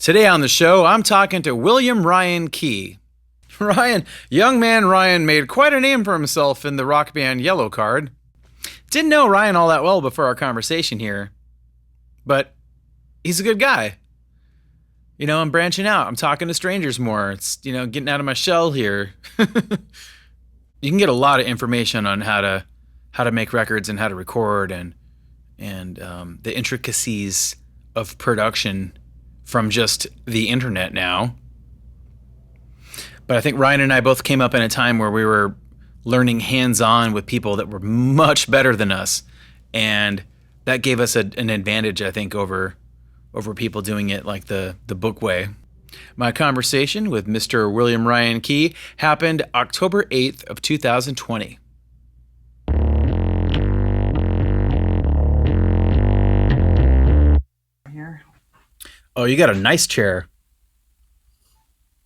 Today on the show, I'm talking to William Ryan Key. Young man Ryan made quite a name for himself in the rock band Yellowcard. Didn't know Ryan all that well before our conversation here, but he's a good guy. You know, I'm branching out. I'm talking to strangers more. It's, getting out of my shell here. You can get a lot of information on how to make records and how to record and the intricacies of production from just the internet now. But I think Ryan and I both came up in a time where we were learning hands-on with people that were much better than us, and that gave us an advantage, I think, over people doing it like the book way. My conversation with Mr. William Ryan Key happened October 8th of 2020. Here. Oh, you got a nice chair.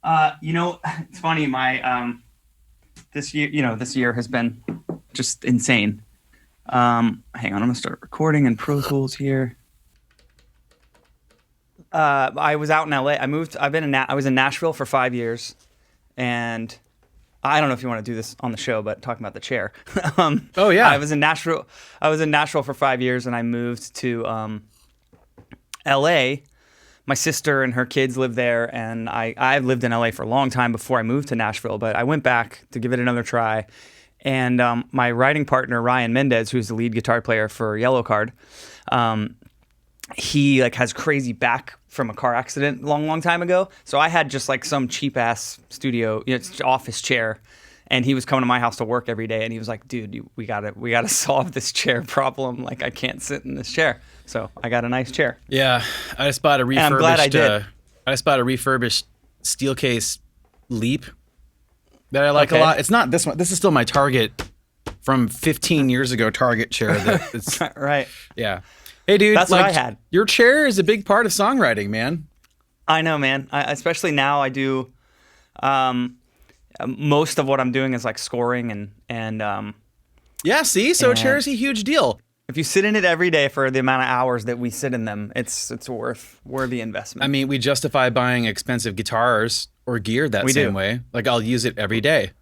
It's funny. My this year has been just insane. Hang on, I'm gonna start recording in Pro Tools here. I was out in LA. I was in Nashville for 5 years, and I don't know if you want to do this on the show, but talking about the chair. Oh yeah. I was in Nashville for 5 years, and I moved to LA. My sister and her kids live there, and I lived in LA for a long time before I moved to Nashville, but I went back to give it another try. And my writing partner, Ryan Mendez, who's the lead guitar player for Yellowcard, he has crazy back from a car accident long time ago. So I had just some cheap ass studio, office chair, and he was coming to my house to work every day, and he was like, "Dude, we gotta solve this chair problem. I can't sit in this chair." So I got a nice chair. Yeah, I just bought a refurbished. And I'm glad I did. I just bought a refurbished Steelcase Leap that I like a lot. It's not this one. This is still my Target from 15 years ago. Target chair. It's right. Yeah. Hey, dude. That's what I had. Your chair is a big part of songwriting, man. I know, man. Especially now, I do. Most of what I'm doing is scoring and. Yeah. See, so a chair is a huge deal. If you sit in it every day for the amount of hours that we sit in them, it's worthy investment. I mean, we justify buying expensive guitars or gear that same way. I'll use it every day.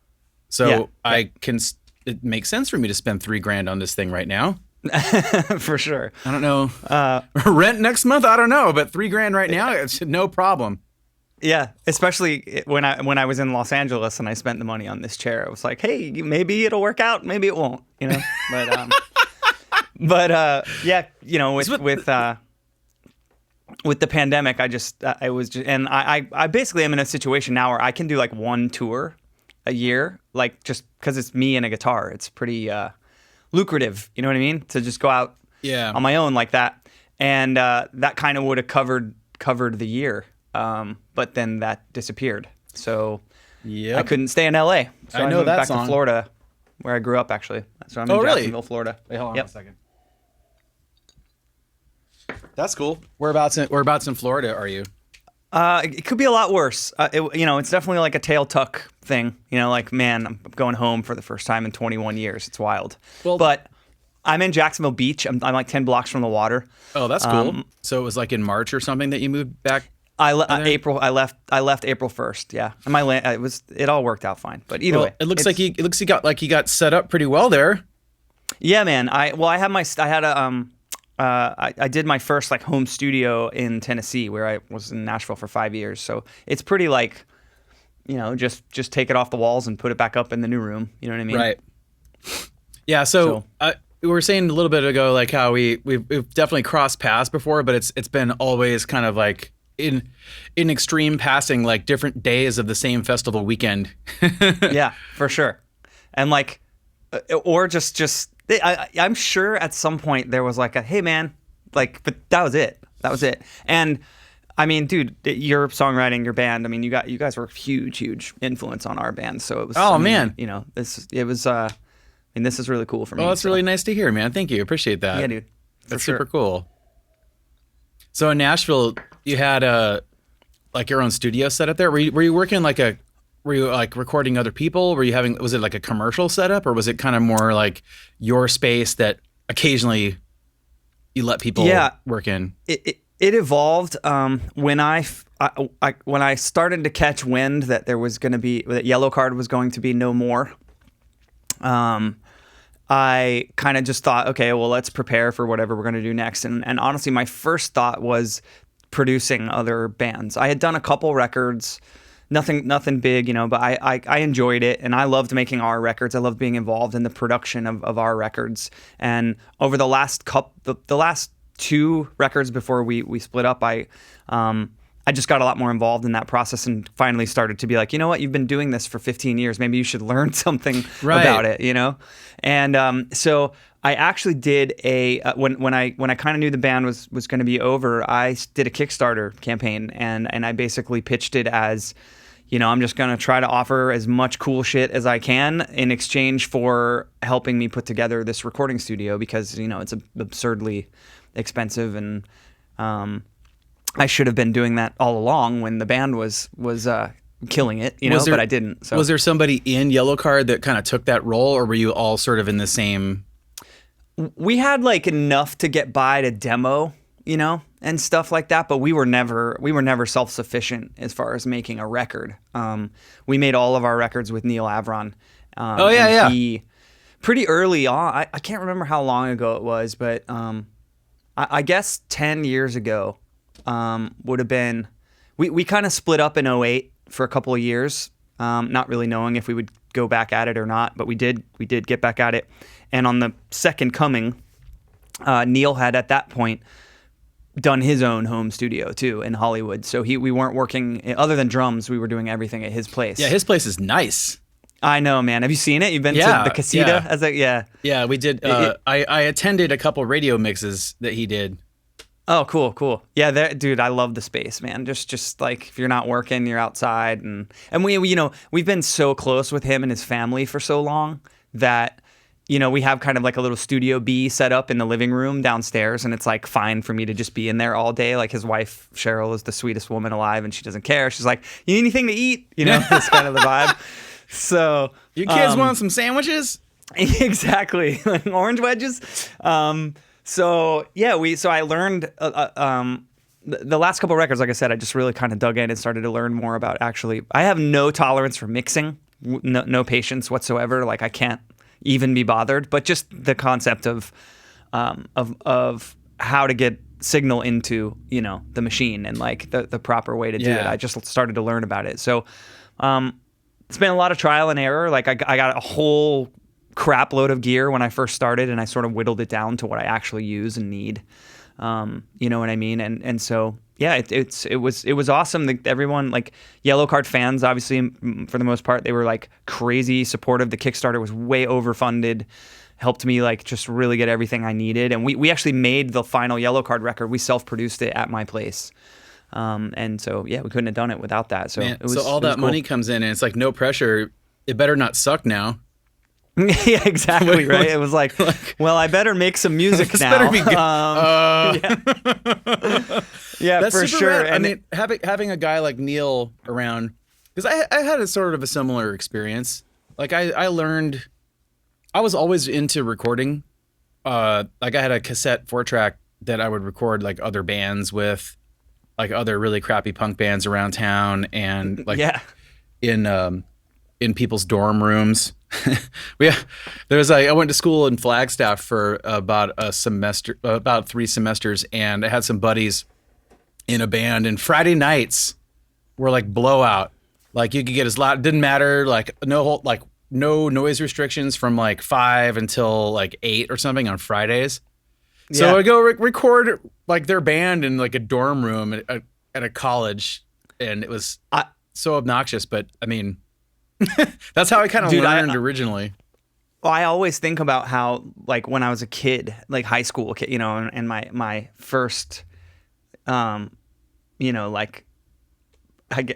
So it makes sense for me to spend $3,000 on this thing right now. For sure. I don't know. Rent next month? I don't know, but $3,000 right now, it's no problem. Yeah, especially when I was in Los Angeles and I spent the money on this chair. I was like, hey, maybe it'll work out, maybe it won't, But with the pandemic, I basically am in a situation now where I can do one tour a year, just because it's me and a guitar. It's pretty lucrative, you know what I mean? To just go out on my own like that, and that kind of would have covered the year, but then that disappeared. So I couldn't stay in LA. So I moved back to Florida, where I grew up actually. So I'm in Jacksonville, Florida. Wait, hold on a second. That's cool. Whereabouts in Florida are you? It could be a lot worse. It's definitely a tail tuck thing. Man, I'm going home for the first time in 21 years. It's wild. Well, but I'm in Jacksonville Beach. I'm 10 blocks from the water. Oh, that's cool. So it was in March or something that you moved back? April. I left April 1st. Yeah, and it all worked out fine. But either way, it looks like you got set up pretty well there. Yeah, man. I did my first home studio in Tennessee, where I was in Nashville for 5 years. So it's pretty just take it off the walls and put it back up in the new room. You know what I mean? Right. Yeah. So we were saying a little bit ago how we've definitely crossed paths before, but it's been always kind of in extreme passing, different days of the same festival weekend. Yeah, for sure. And or just. I'm sure at some point there was hey man, but that was it. And I mean, dude, your songwriting, your band, I mean, you guys were a huge influence on our band. So it was, this is really cool for me. Well, that's really nice to hear, man. Thank you. Appreciate that. Yeah, dude. That's super cool. So in Nashville, you had your own studio set up there. Were you working were you recording other people? Was it a commercial setup, or was it kind of more your space that occasionally you let people work in? It evolved when when I started to catch wind that that Yellowcard was going to be no more. I kind of just thought, okay, well, let's prepare for whatever we're going to do next. And honestly, my first thought was producing other bands. I had done a couple records, nothing big, but I enjoyed it, and I loved making our records. I loved being involved in the production of our records. And over the last two records before we split up, I just got a lot more involved in that process and finally started to be like, you know what, you've been doing this for 15 years. Maybe you should learn something about it, And so I actually did when I kind of knew the band was going to be over, I did a Kickstarter campaign and I basically pitched it as, I'm just going to try to offer as much cool shit as I can in exchange for helping me put together this recording studio because, it's absurdly expensive and I should have been doing that all along when the band was killing it, but I didn't. So. Was there somebody in Yellowcard that kind of took that role, or were you all sort of in the same? We had like enough to get by to demo, and stuff like that, but we were never self-sufficient as far as making a record. We made all of our records with Neil Avron. He, pretty early on, I can't remember how long ago it was, but I guess 10 years ago. Would have been, we kind of split up in '08 for a couple of years, not really knowing if we would go back at it or not, but we did get back at it. And on the second coming, Neil had at that point done his own home studio too in Hollywood. So we weren't working, other than drums, we were doing everything at his place. Yeah, his place is nice. I know, man. Have you seen it? You've been to the Casita? Yeah, we did. I attended a couple radio mixes that he did. Oh, cool. Yeah, dude, I love the space, man. Just like if you're not working, you're outside, and we've been so close with him and his family for so long that we have kind of like a little Studio B set up in the living room downstairs, and it's like fine for me to just be in there all day. Like his wife Cheryl is the sweetest woman alive, and she doesn't care. She's like, "You need anything to eat?" That's kind of the vibe. So your kids want some sandwiches? Exactly, like orange wedges. So I learned the last couple of records, like I said, I just really kind of dug in and started to learn more about actually. I have no tolerance for mixing, no patience whatsoever. Like I can't even be bothered. But just the concept of how to get signal into the machine and like the proper way to do it. I just started to learn about it. So it's been a lot of trial and error. Like I got a whole crap load of gear when I first started, and I sort of whittled it down to what I actually use and need. You know what I mean? And so it was awesome that everyone, like Yellowcard fans, obviously for the most part, they were like crazy supportive. The Kickstarter was way overfunded, helped me like just really get everything I needed, and we actually made the final Yellowcard record. We self-produced it at my place. And so we couldn't have done it without that. So all that money comes in, and it's like no pressure. It better not suck now. Yeah, exactly, right? It was like, well, I better make some music now. Better be good. Yeah, that's for super sure. Rad. And I mean, having a guy like Neil around, because I had a sort of a similar experience. Like I learned, I was always into recording. Like I had a cassette 4-track that I would record like other bands with, like other really crappy punk bands around town, and like in people's dorm rooms. I went to school in Flagstaff for about 3 semesters, and I had some buddies in a band, and Friday nights were like blowout. Like you could get as loud, didn't matter, like no noise restrictions from like 5 until like 8 or something on Fridays. So I go record like their band in like a dorm room at a college, and it was so obnoxious, but I mean, that's how I kind of learned originally. I always think about how, like, when I was a kid, like high school kid, and my first, like,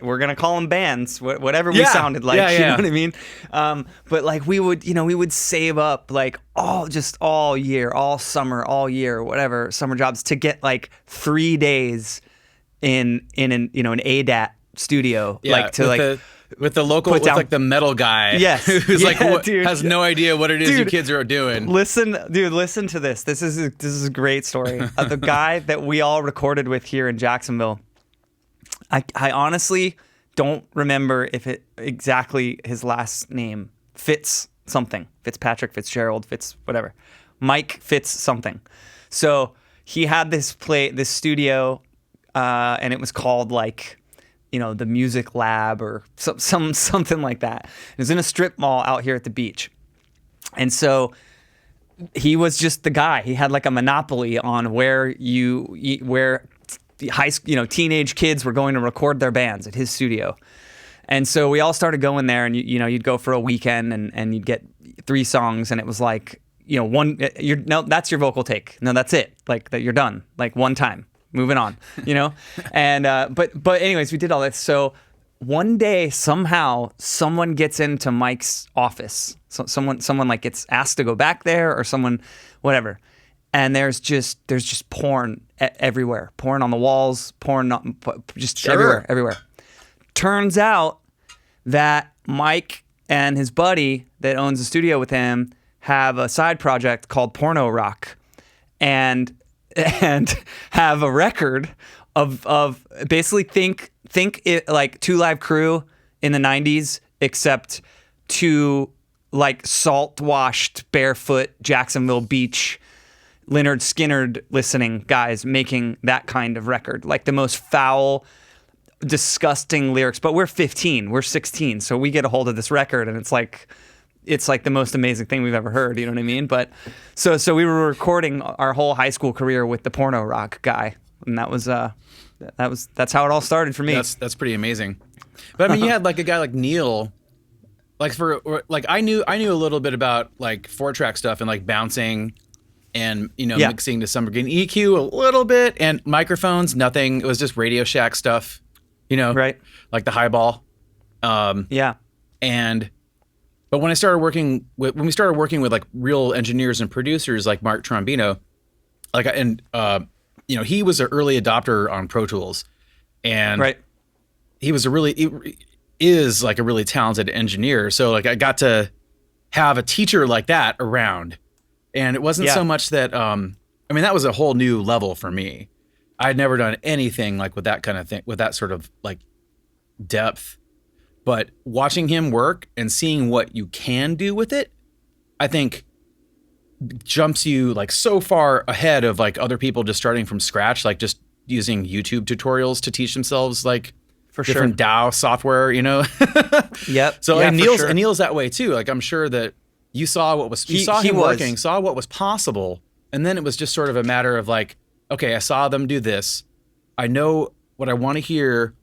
we're gonna call them bands, whatever we sounded like, you know what I mean? But like we would save up like all year, all summer, all year, whatever summer jobs to get like 3 days in an ADAT studio, like to like. with the local, with like the metal guy. Yes. Who's like, dude. has no idea what it is you kids are doing. Listen to this. This is a great story. The guy that we all recorded with here in Jacksonville, I honestly don't remember if it exactly his last name. Fitzpatrick, Fitzgerald, whatever. Mike Fitz something. So he had this studio, and it was called like, the Music Lab or something like that. It was in a strip mall out here at the beach. And so he was just the guy. He had like a monopoly on where teenage kids were going to record their bands at his studio. And so we all started going there, and you'd go for a weekend, and you'd get 3 songs, and it was like, that's your vocal take. No, that's it. Like that, you're done. Like one time, moving on. And but anyways, we did all this. So one day, somehow, someone gets into Mike's office. So someone like gets asked to go back there, or someone, whatever. And there's just porn everywhere. Porn on the walls. Porn just everywhere. Turns out that Mike and his buddy that owns the studio with him have a side project called Porno Rock, and have a record of basically think it like 2 Live Crew in the 90s, except 2 like salt-washed, barefoot, Jacksonville Beach, Lynyrd Skynyrd listening guys making that kind of record. Like the most foul, disgusting lyrics. But we're 15, we're 16, so we get a hold of this record, and it's like the most amazing thing we've ever heard. You know what I mean? But so we were recording our whole high school career with the Porno Rock guy, and that's how it all started for me. That's pretty amazing. But I mean, you had like a guy like Neil. Like I knew a little bit about like 4-track stuff and like bouncing and mixing to some degree, EQ a little bit, and microphones, nothing. It was just Radio Shack stuff, right? Like the highball. But when we started working with like real engineers and producers like Mark Trombino, he was an early adopter on Pro Tools, and right. He is like a really talented engineer. So like I got to have a teacher like that around, and it wasn't so much that that was a whole new level for me. I'd never done anything like with that kind of thing, with that sort of like depth. But watching him work and seeing what you can do with it, I think jumps you like so far ahead of like other people just starting from scratch, like just using YouTube tutorials to teach themselves like for different DAW software, Yep. So and Neil's that way too. Like I'm sure that you saw what was working, saw what was possible, and then it was just sort of a matter of like, okay, I saw them do this. I know what I want to hear.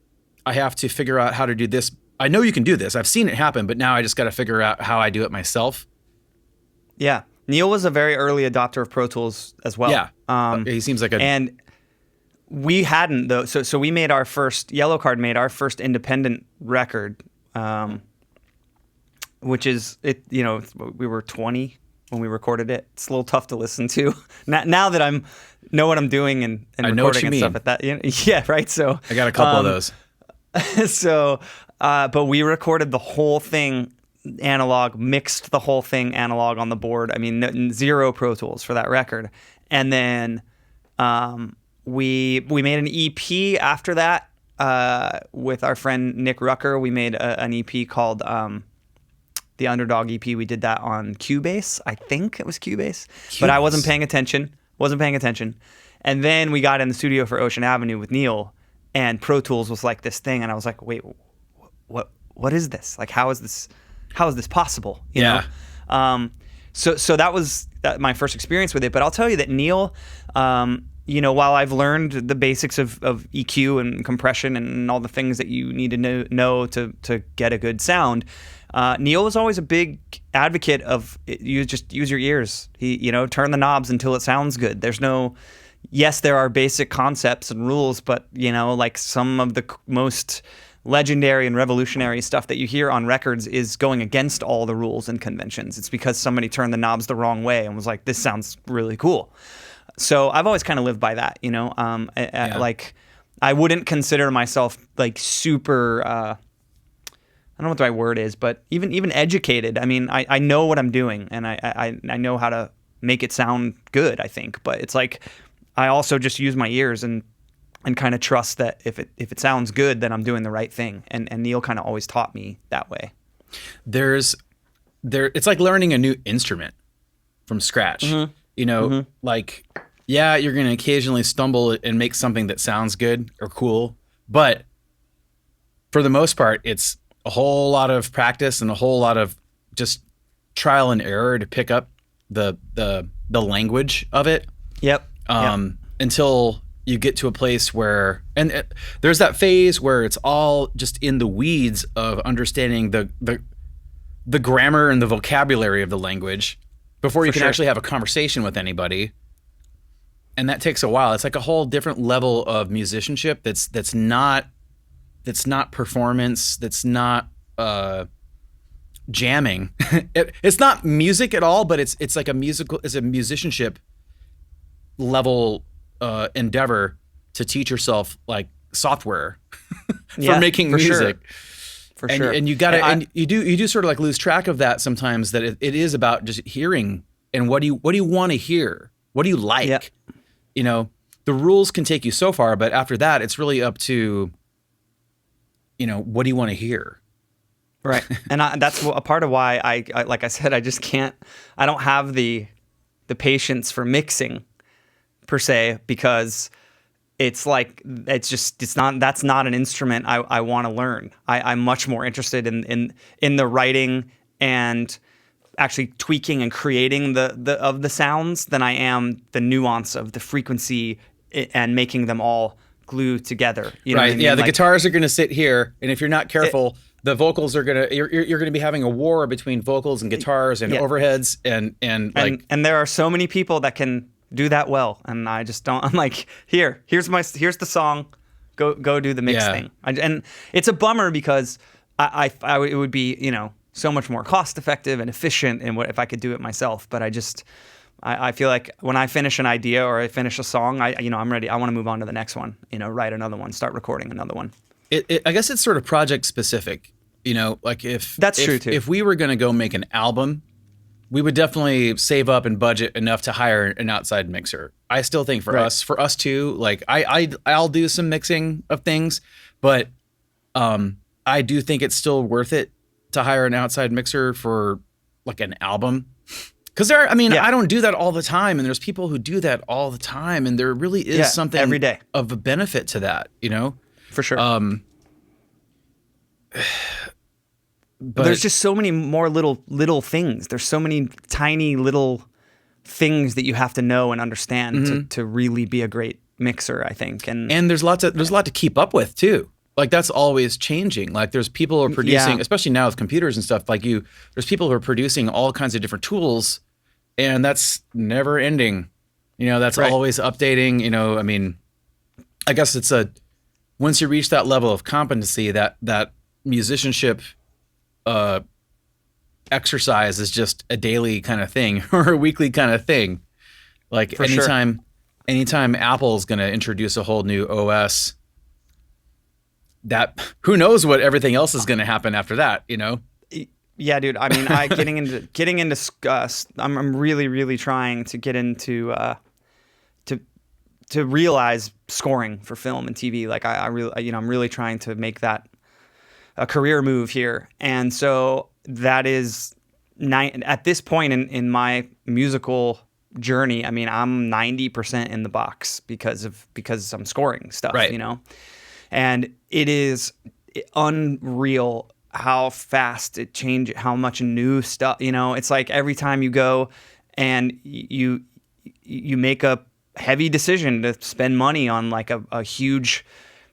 I have to figure out how to do this. I know you can do this. I've seen it happen, but now I just got to figure out how I do it myself. Yeah. Neil was a very early adopter of Pro Tools as well. Yeah. He seems like and we hadn't though. So we made Yellowcard made our first independent record, which is we were 20 when we recorded it. It's a little tough to listen to now that I know what I'm doing and recording and stuff at that. Yeah. Right. So I got a couple of those. So, but we recorded the whole thing analog, mixed the whole thing analog on the board. I mean, 0 Pro Tools for that record. And then we made an EP after that with our friend Nick Rucker. We made an EP called the Underdog EP. We did that on Cubase. I think it was Cubase. But I wasn't paying attention. And then we got in the studio for Ocean Avenue with Neil, and Pro Tools was like this thing, and I was like, wait, what is this? Like, how is this possible? You know? So that was my first experience with it. But I'll tell you that Neil, while I've learned the basics of EQ and compression and all the things that you need to know to get a good sound, Neil was always a big advocate of you just use your ears. He, turn the knobs until it sounds good. Yes, there are basic concepts and rules, but like some of the most legendary and revolutionary stuff that you hear on records is going against all the rules and conventions. It's because somebody turned the knobs the wrong way and was like, this sounds really cool. So I've always kind of lived by that, Like I wouldn't consider myself like super don't know what the right word is, but even educated. I mean, I know what I'm doing, and I know how to make it sound good, I think. But it's like I also just use my ears and kind of trust that if it sounds good, then I'm doing the right thing. And Neil kind of always taught me that way. It's like learning a new instrument from scratch. Mm-hmm. You know, like, yeah, you're going to occasionally stumble and make something that sounds good or cool, but for the most part, it's a whole lot of practice and a whole lot of just trial and error to pick up the language of it. Yep. Until you get to a place where, there's that phase where it's all just in the weeds of understanding the grammar and the vocabulary of the language before you can actually have a conversation with anybody. And that takes a while. It's like a whole different level of musicianship that's not performance, that's not jamming. It's not music at all, but it's like a musicianship level endeavor to teach yourself like software for making music. For sure. And you gotta, and you do sort of like lose track of that sometimes, that it is about just hearing and what do you want to hear? What do you like? Yep. You know, the rules can take you so far, but after that, it's really up to, you know, what do you want to hear? Right. And that's a part of why I like I said, I don't have the patience for mixing per se, because that's not an instrument I want to learn. I'm much more interested in the writing and actually tweaking and creating the sounds than I am the nuance of the frequency and making them all glue together. You know right. what I mean? Yeah. The guitars are going to sit here, and if you're not careful, the vocals are you're going to be having a war between vocals and guitars and overheads and there are so many people that can do that well, and I just don't. I'm like, here's the song, go do the mix thing. And it's a bummer because it would be, you know, so much more cost effective and efficient and if I could do it myself. But I feel like when I finish an idea or I finish a song, I'm ready. I want to move on to the next one. You know, write another one, start recording another one. I guess it's sort of project specific. You know, like that's true too. If we were going to go make an album, we would definitely save up and budget enough to hire an outside mixer. I still think for us too, like I'll do some mixing of things, but I do think it's still worth it to hire an outside mixer for like an album. Because I don't do that all the time, and there's people who do that all the time, and there really is something every day of a benefit to that, you know? For sure. But there's just so many more little things. There's so many tiny little things that you have to know and understand to really be a great mixer, I think. And there's a lot to keep up with too. Like that's always changing. Like there's people who are producing, especially now with computers and stuff. Like there's people who are producing all kinds of different tools, and that's never ending. You know, that's always updating. You know, I mean, I guess once you reach that level of competency, that musicianship exercise is just a daily kind of thing or a weekly kind of thing. Like anytime Apple's going to introduce a whole new OS, that who knows what everything else is going to happen after that, you know? Yeah, dude. I mean, getting into I'm really, really trying to get into to realize scoring for film and TV. Like I'm really trying to make that a career move here. And so that is at this point in my musical journey, I mean, I'm 90% in the box because I'm scoring stuff, you know? And it is unreal how fast it changes, how much new stuff, you know? It's like every time you go and you make a heavy decision to spend money on like a huge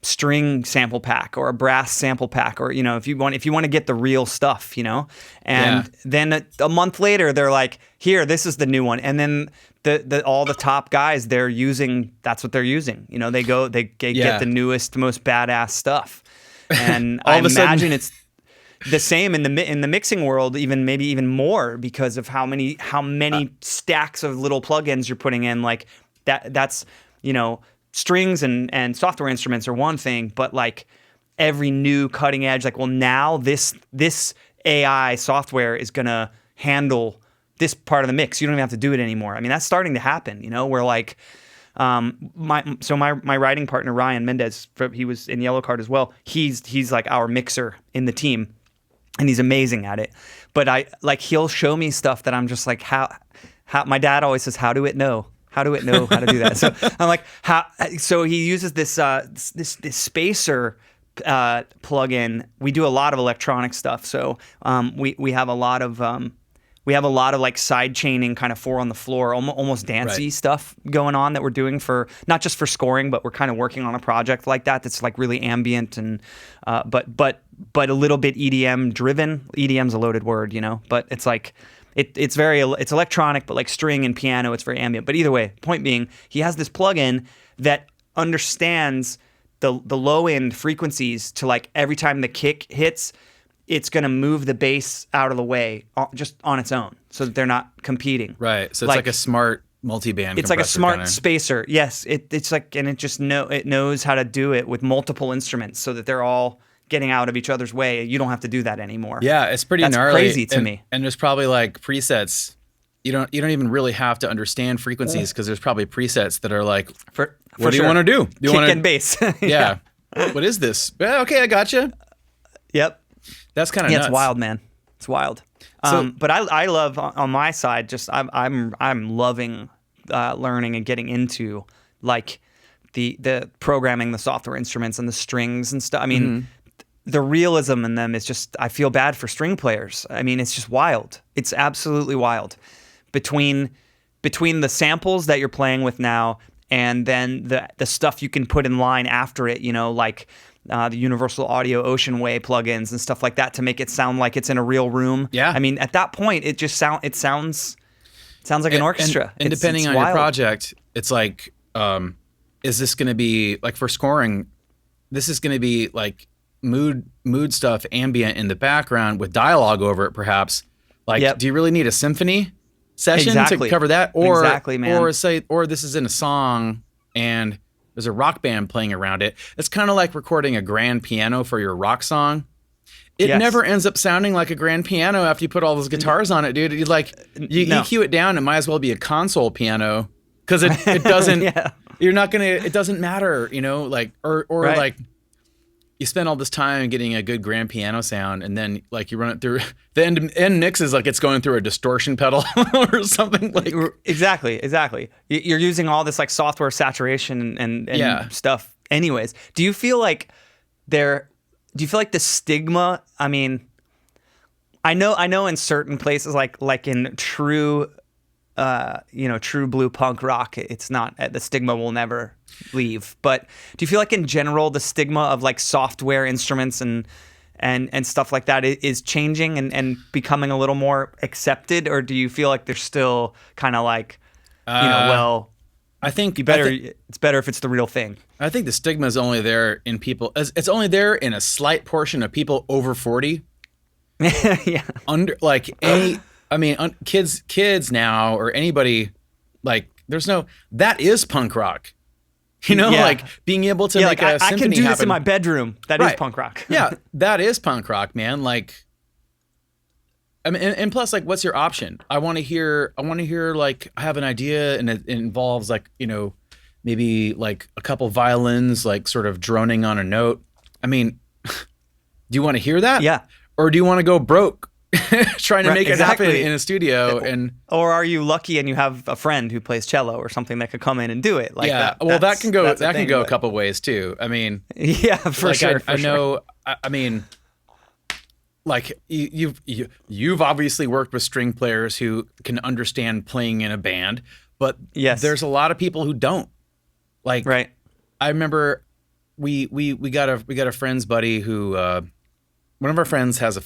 string sample pack or a brass sample pack, or, you know, if you want to get the real stuff, you know, and then a month later they're like, here, this is the new one. And then all the top guys that's what they're using. You know, they get the newest, most badass stuff. And I imagine it's the same in the mixing world, maybe even more, because of how many stacks of little plugins you're putting in. Like that's, you know, strings and software instruments are one thing, but like every new cutting edge, like, well, now this AI software is gonna handle this part of the mix. You don't even have to do it anymore. I mean, that's starting to happen, where like my writing partner Ryan Mendez, he was in Yellowcard as well. He's like our mixer in the team, and he's amazing at it. But he'll show me stuff that I'm just like, how my dad always says, how do it know? How do it know how to do that? So I'm like, how? So he uses this spacer plugin. We do a lot of electronic stuff, so we have a lot of like side chaining, kind of 4 on the floor, almost dancey stuff going on that we're doing for not just for scoring, but we're kind of working on a project like that's like really ambient and but a little bit EDM driven. EDM's a loaded word, but it's like. It's electronic, but like string and piano, it's very ambient. But either way, point being, he has this plugin that understands the low end frequencies to like every time the kick hits, it's going to move the bass out of the way just on its own so that they're not competing. Right. So it's like a smart multi-band. It's like a smart kinda. Spacer. Yes. It's like, and it knows how to do it with multiple instruments so that they're all getting out of each other's way. You don't have to do that anymore. Yeah, it's pretty That's gnarly. Crazy to me. And there's probably like presets. You don't even really have to understand frequencies because there's probably presets that are like, what do you want to do? Kick and bass. Yeah. What is this? Yeah, okay, I gotcha. Yep. That's kind of nuts. It's wild, man. It's wild. But I love on my side. Just I'm loving learning and getting into like the programming, the software instruments, and the strings and stuff. I mean. The realism in them is just, I feel bad for string players. I mean, it's just wild. It's absolutely wild. Between the samples that you're playing with now and then the stuff you can put in line after it, like the Universal Audio Ocean Way plugins and stuff like that to make it sound like it's in a real room. Yeah. I mean, at that point, it sounds like an orchestra. And depending on your project, it's like, is this going to be, like for scoring, this is going to be like, mood stuff ambient in the background with dialogue over it perhaps do you really need a symphony session to cover that or exactly, man. or this is in a song and there's a rock band playing around it. It's kind of like recording a grand piano for your rock song. It never ends up sounding like a grand piano after you put all those guitars on it, dude. You EQ it down, it might as well be a console piano because it doesn't you're not gonna, it doesn't matter, like you spend all this time getting a good grand piano sound, and then like you run it through the end mix is like it's going through a distortion pedal or something like. Exactly. You're using all this like software saturation and stuff. Anyways, do you feel like the stigma? I mean, I know in certain places like in true, true blue punk rock, it's not, the stigma will never leave. But do you feel like in general the stigma of like software instruments and stuff like that is changing and becoming a little more accepted, or do you feel like they're still kind of like, I think it's better if it's the real thing? I think the stigma is only there in people. It's only there in a slight portion of people over 40. Yeah. Under like any. I mean, kids now or anybody, like that is punk rock. Like being able to make a symphony I can do happen. this in my bedroom. That is punk rock. Yeah, that is punk rock, man. Like, I mean, and plus, like, what's your option? I want to hear, like, I have an idea, and it involves, like, maybe like a couple violins, like, sort of droning on a note. I mean, do you want to hear that? Yeah. Or do you want to go broke? Trying to make it happen in a studio, or are you lucky and you have a friend who plays cello or something that could come in and do it? Like that can go a couple ways too. I mean, for sure. I know. I mean, like you've obviously worked with string players who can understand playing in a band, but there's a lot of people who don't. Like, right. I remember we got a friend's buddy who. One of our friends has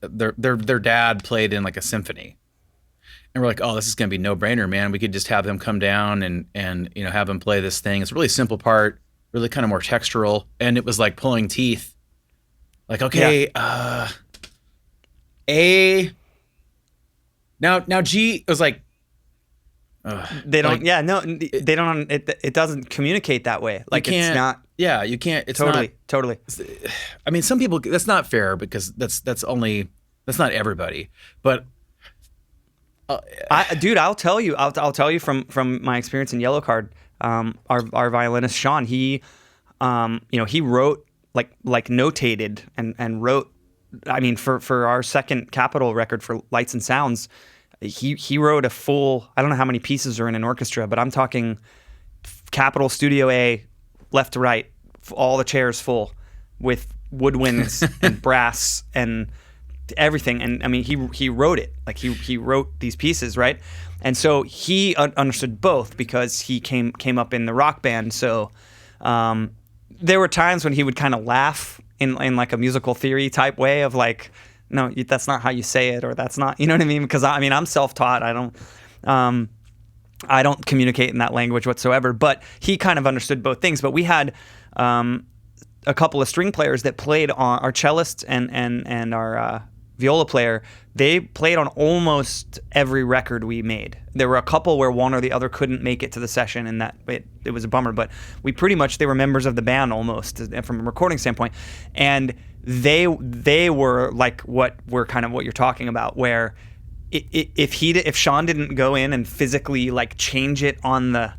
their dad played in like a symphony, and we're like, oh, this is gonna be no brainer, man. We could just have him come down and have him play this thing. It's a really simple part, really kind of more textural, and it was like pulling teeth. Like, okay, A. Now G was like. They don't. They don't. It doesn't communicate that way. Like, it's not. Yeah, you can't. It's Totally. I mean, some people. That's not fair because that's not everybody. But I'll tell you. I'll tell you from my experience in Yellowcard. Our violinist Sean, he wrote like notated and wrote. I mean, for our second Capitol record for Lights and Sounds, he wrote a full. I don't know how many pieces are in an orchestra, but I'm talking Capitol Studio A, left to right, all the chairs full with woodwinds and brass and everything. And I mean, he wrote it. Like he wrote these pieces, right? And so he understood both because he came up in the rock band. So there were times when he would kind of laugh in like a musical theory type way of like, no, that's not how you say it, or that's not, you know what I mean? Because I mean, I'm self-taught. I don't communicate in that language whatsoever, but he kind of understood both things. But we had a couple of string players that played on our cellist and our viola player. They played on almost every record we made. There were a couple where one or the other couldn't make it to the session, and that it was a bummer. But we pretty much, they were members of the band almost from a recording standpoint, and they were like what you're talking about, where if Sean didn't go in and physically like change it on the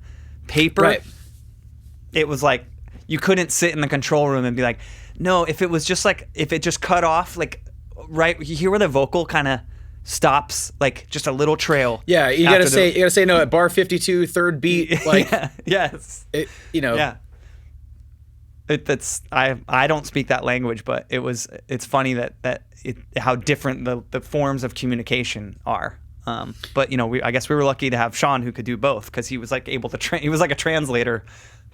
paper, right. It was like you couldn't sit in the control room and be like, no, if it was just like, if it just cut off like right, you hear where the vocal kind of stops, like just a little trail. Yeah, you gotta say no at bar 52, third beat, like yes, yeah. I don't speak that language, but it's funny that how different the forms of communication are. But I guess we were lucky to have Sean who could do both, because he was like able to he was like a translator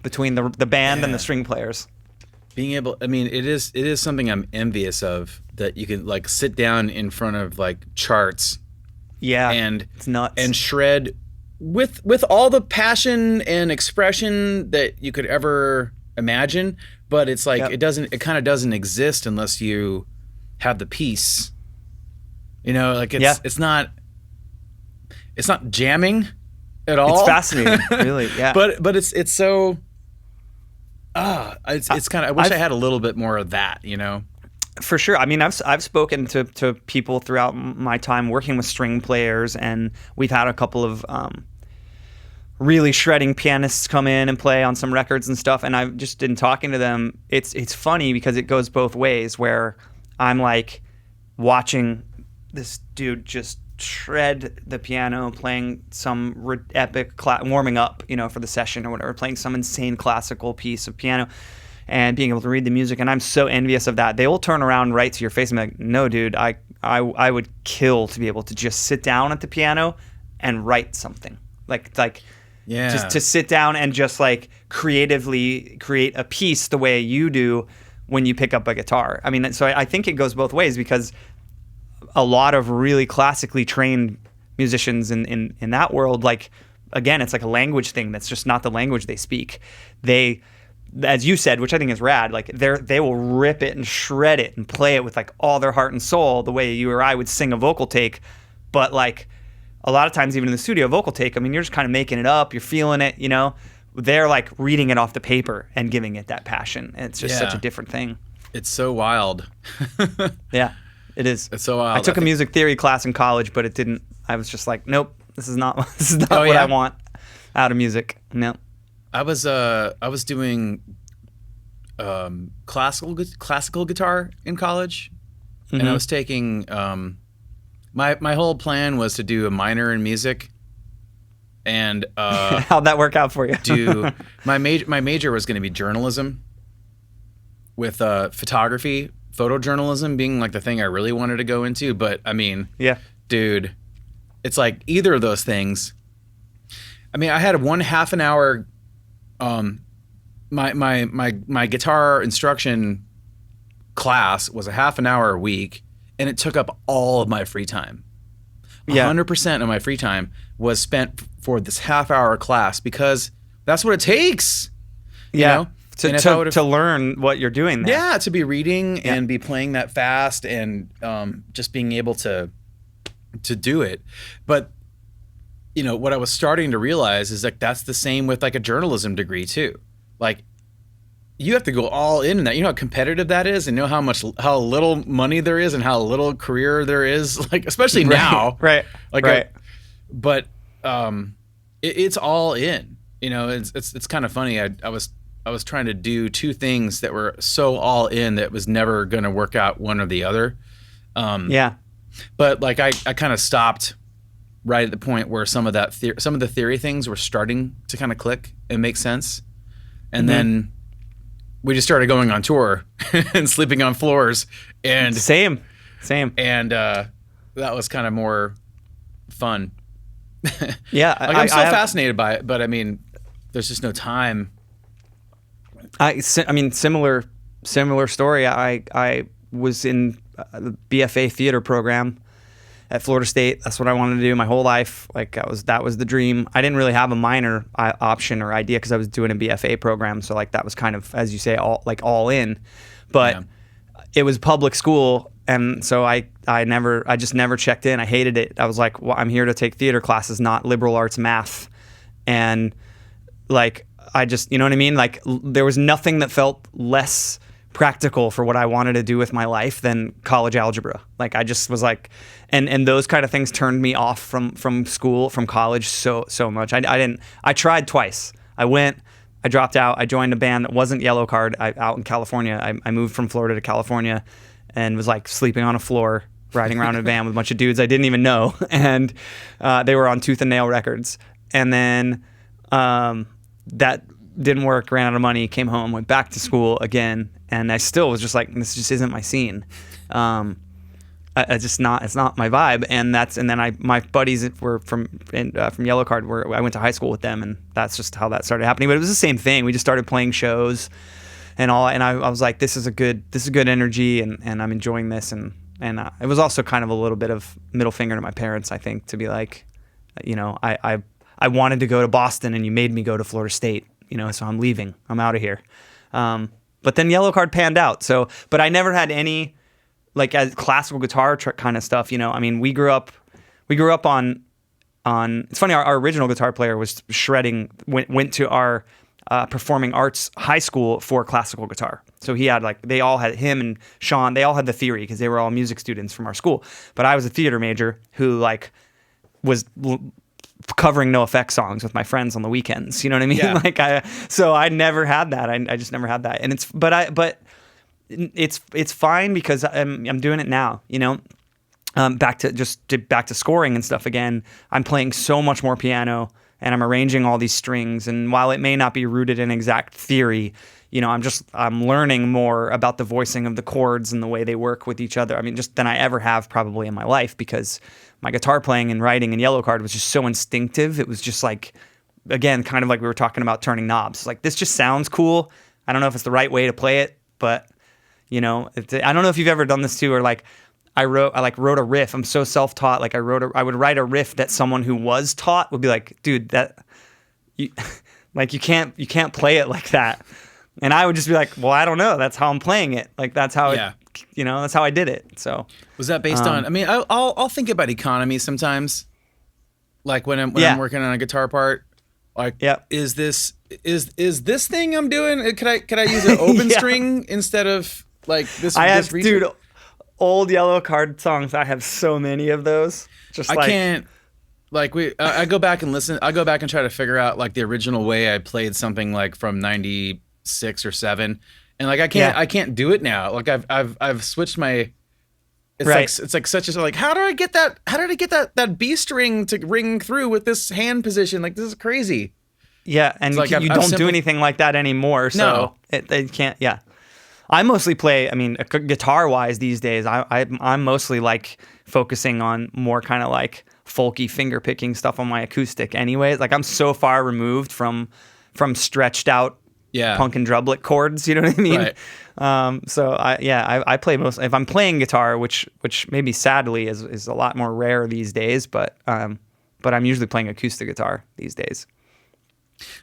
between the band and the string players. Being able, I mean, it is something I'm envious of, that you can like sit down in front of like charts, and it's nuts, and shred with all the passion and expression that you could ever imagine, but it's like it kind of doesn't exist unless you have the piece. Like it's not jamming at all. It's fascinating, really. Yeah. But it's so it's kind of, I wish I had a little bit more of that, For sure. I mean, I've spoken to people throughout my time working with string players, and we've had a couple of really shredding pianists come in and play on some records and stuff, and I've just been talking to them. It's funny because it goes both ways, where I'm like watching this dude just shred the piano, playing some epic warming up, for the session or whatever, playing some insane classical piece of piano and being able to read the music, and I'm so envious of that. They will turn around right to your face and be like, no, dude, I would kill to be able to just sit down at the piano and write something. Yeah. Just to sit down and just like creatively create a piece the way you do when you pick up a guitar. I mean, so I think it goes both ways, because a lot of really classically trained musicians in that world, like, again, it's like a language thing that's just not the language they speak. They, as you said, which I think is rad, like they will rip it and shred it and play it with like all their heart and soul, the way you or I would sing a vocal take. But like a lot of times, even in the studio, vocal take, I mean, you're just kind of making it up, you're feeling it, They're like reading it off the paper and giving it that passion. And it's just such a different thing. It's so wild. Yeah, it is. It's so wild. I took a music theory class in college, but it didn't. I was just like, nope, this is not what I want out of music. No. I was doing classical guitar in college, and I was taking my whole plan was to do a minor in music, and how'd that work out for you? My major was going to be journalism, with photography, photojournalism being like the thing I really wanted to go into. But I mean, dude, it's like either of those things. I mean, I had one half an hour. My guitar instruction class was a half an hour a week, and it took up all of my free time. 100% of my free time was spent for this half hour class, because that's what it takes. To learn what you're doing there. Yeah, to be reading and be playing that fast, and just being able to do it. But what I was starting to realize is like that's the same with like a journalism degree too. Like you have to go all in that. You know how competitive that is, and know how little money there is, and how little career there is. Like especially now, right? Like, right. But it's all in. You know, it's kind of funny. I was trying to do two things that were so all in that it was never going to work out one or the other. Yeah. But like I kind of stopped right at the point where some of the theory things were starting to kind of click and make sense, and then we just started going on tour and sleeping on floors and same, and that was kind of more fun. Yeah, like I'm still fascinated by it, but I mean, there's just no time. I mean, similar story. I was in the BFA theater program at Florida State. That's what I wanted to do my whole life. Like that was the dream. I didn't really have a minor option or idea because I was doing a BFA program. So like that was kind of, as you say, all in. But it was public school, and so I just never checked in. I hated it. I was like, well, I'm here to take theater classes, not liberal arts math. And like I just, you know what I mean? Like there was nothing that felt less practical for what I wanted to do with my life than college algebra. Like I just was like, and those kind of things turned me off from school, from college so much. I tried twice. I dropped out. I joined a band that wasn't Yellowcard out in California. I moved from Florida to California and was like sleeping on a floor, riding around in a van with a bunch of dudes I didn't even know. And they were on Tooth and Nail Records. And then that didn't work, ran out of money, came home, went back to school again. And I still was just like, this just isn't my scene. It's not my vibe. And then my buddies were from Yellowcard, where I went to high school with them, and that's just how that started happening. But it was the same thing. We just started playing shows and all, and I was like, this is good energy, and I'm enjoying this, and it was also kind of a little bit of middle finger to my parents, I think, to be like, you know, I wanted to go to Boston, and you made me go to Florida State, you know, so I'm leaving. I'm out of here. But then Yellowcard panned out. So, but I never had any like as classical guitar kind of stuff. You know, I mean, we grew up on. It's funny. Our original guitar player was shredding. Went to our performing arts high school for classical guitar. So he had him and Sean. They all had the theory because they were all music students from our school. But I was a theater major who like was covering NoFX songs with my friends on the weekends. You know what I mean? Yeah. So I never had that. I just never had that. And it's fine because I'm doing it now, you know? Back to scoring and stuff again. I'm playing so much more piano, and I'm arranging all these strings. And while it may not be rooted in exact theory, you know, I'm learning more about the voicing of the chords and the way they work with each other. I mean, just than I ever have probably in my life, because my guitar playing and writing in Yellowcard was just so instinctive. It was just like, again, kind of like we were talking about turning knobs. It's like, this just sounds cool. I don't know if it's the right way to play it, but you know, I don't know if you've ever done this too, or like I wrote a riff. I'm so self-taught. Like I would write a riff that someone who was taught would be like, dude, you can't play it like that. And I would just be like, well, I don't know. That's how I'm playing it. Like that's how that's how I did it. So was that based on? I mean, I'll think about economy sometimes. Like when I'm working on a guitar part, like, is this thing I'm doing? Could I use an open string instead of like this? Dude, old Yellowcard songs. I have so many of those. I can't. Like I go back and listen. I go back and try to figure out like the original way I played something like from '96 or '97, and like I can't do it now. Like I've switched my. It's like such a like. How did I get that B string to ring through with this hand position? Like this is crazy. Yeah, and like you don't do anything like that anymore. So it can't. Yeah. I mostly play, I mean, guitar-wise these days, I'm mostly like focusing on more kind of like folky finger-picking stuff on my acoustic anyways. Like I'm so far removed from stretched out punk and drublet chords, you know what I mean? Right. So I play most, if I'm playing guitar, which maybe sadly is a lot more rare these days, but I'm usually playing acoustic guitar these days.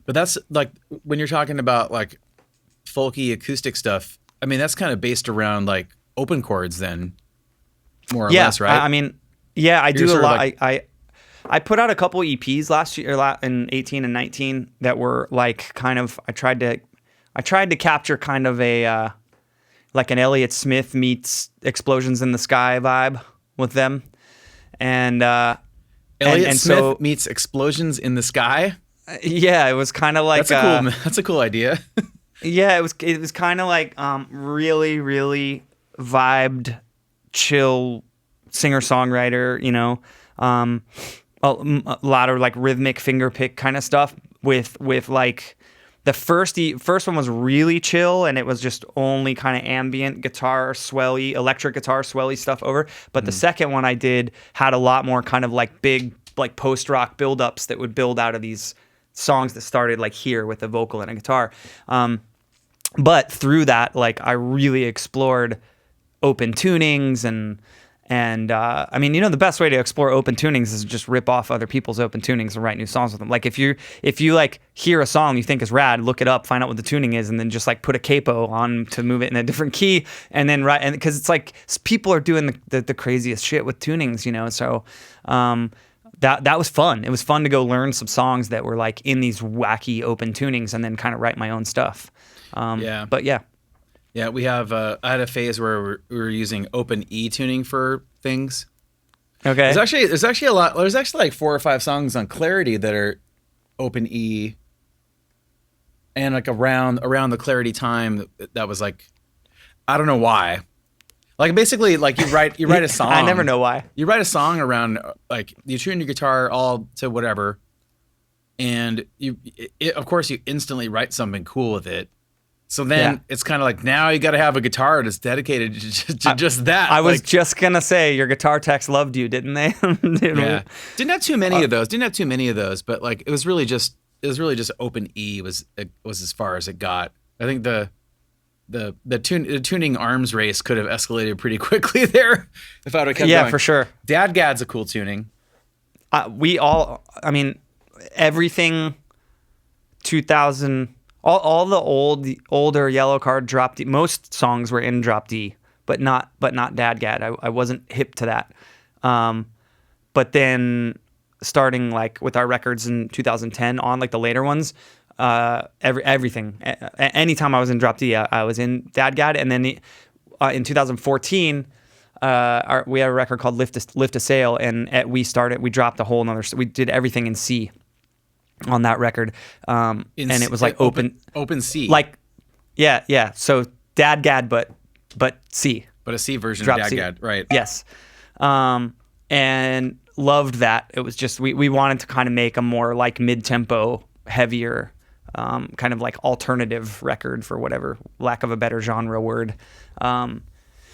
But that's like, when you're talking about like folky acoustic stuff, I mean, that's kind of based around like open chords then, more or less, right? I mean, I do a lot. Like, I put out a couple EPs last year, in 18 and 19, that were like kind of, I tried to capture kind of a like an Elliott Smith meets Explosions in the Sky vibe with them, and Elliott Smith so meets Explosions in the Sky. Yeah, it was kind of like that's a cool idea. Yeah, it was kind of like really really vibed, chill singer-songwriter, you know, a lot of like rhythmic finger pick kind of stuff with like the first one was really chill, and it was just only kind of ambient guitar swelly, electric guitar swelly stuff over. But the second one I did had a lot more kind of like big like post-rock build-ups that would build out of these songs that started like here with a vocal and a guitar. But through that, like I really explored open tunings and I mean, you know, the best way to explore open tunings is just rip off other people's open tunings and write new songs with them. Like if you like hear a song you think is rad, look it up, find out what the tuning is, and then just like put a capo on to move it in a different key, and then write. And because it's like people are doing the craziest shit with tunings, you know. So that was fun. It was fun to go learn some songs that were like in these wacky open tunings, and then kind of write my own stuff. But yeah. Yeah, we have. I had a phase where we were using open E tuning for things. Okay. There's actually a lot. There's actually like 4 or 5 songs on Clarity that are open E, and like around the Clarity time that was like, I don't know why. Like basically, like you write a song. I never know why. You write a song around like you tune your guitar all to whatever, and of course you instantly write something cool with it. So then it's kind of like now you got to have a guitar that's dedicated to just that. I was just gonna say your guitar techs loved you, didn't they? Yeah, didn't have too many of those. But like it was really just open E was as far as it got. I think the tuning arms race could have escalated pretty quickly there if I would have kept going. Yeah, for sure. Dadgad's a cool tuning. I mean, everything 2000. All the older Yellowcard drop D. Most songs were in drop D, but not Dadgad. I wasn't hip to that. But then starting like with our records in 2010 on like the later ones, everything. Anytime I was in drop D, I was in Dadgad. And then in 2014, we had a record called Lift a Sail, and we dropped a whole nother. We did everything in C on that record, and it was like open C, like yeah. So Dadgad, but C, but a C version Drop of Dadgad, C. right? Yes, and loved that. It was just we wanted to kind of make a more like mid-tempo, heavier, kind of like alternative record, for whatever lack of a better genre word.